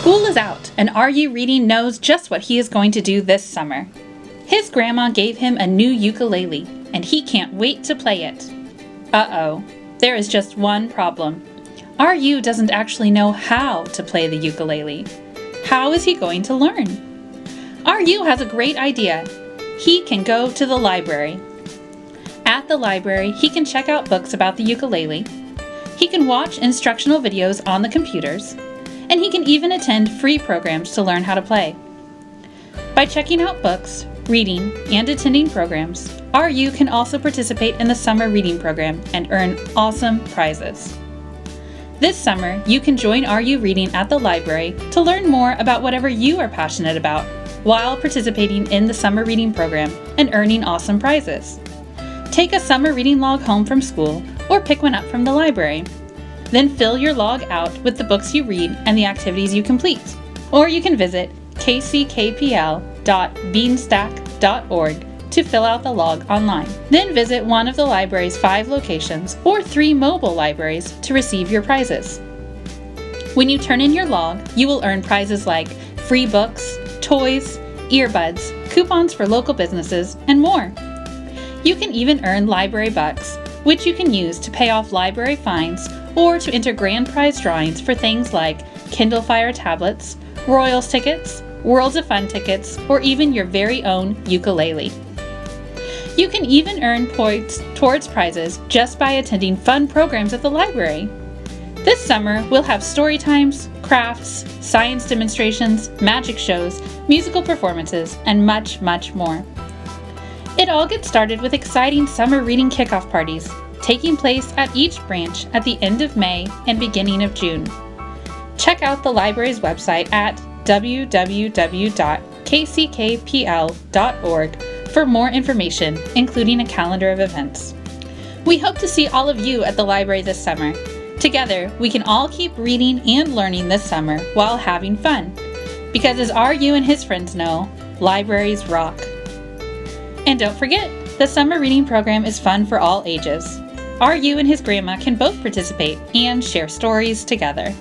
School is out, and RU Reading knows just what he is going to do this summer. His grandma gave him a new ukulele, and he can't wait to play it. Uh-oh, there is just one problem. RU doesn't actually know how to play the ukulele. How is he going to learn? RU has a great idea. He can go to the library. At the library, he can check out books about the ukulele. He can watch instructional videos on the computers, and he can even attend free programs to learn how to play. By checking out books, reading, and attending programs, RU can also participate in the summer reading program and earn awesome prizes. This summer, you can join RU Reading at the library to learn more about whatever you are passionate about while participating in the summer reading program and earning awesome prizes. Take a summer reading log home from school or pick one up from the library. Then fill your log out with the books you read and the activities you complete. Or you can visit kckpl.beanstack.org to fill out the log online. Then visit one of the library's 5 locations or 3 mobile libraries to receive your prizes. When you turn in your log, you will earn prizes like free books, toys, earbuds, coupons for local businesses, and more. You can even earn library bucks, which you can use to pay off library fines or to enter grand prize drawings for things like Kindle Fire tablets, Royals tickets, Worlds of Fun tickets, or even your very own ukulele. You can even earn points towards prizes just by attending fun programs at the library. This summer, we'll have story times, crafts, science demonstrations, magic shows, musical performances, and much, much more. It all gets started with exciting summer reading kickoff parties, taking place at each branch at the end of May and beginning of June. Check out the library's website at www.kckpl.org for more information, including a calendar of events. We hope to see all of you at the library this summer. Together, we can all keep reading and learning this summer while having fun. Because as RU and his friends know, libraries rock. And don't forget, the summer reading program is fun for all ages. RU and his grandma can both participate and share stories together.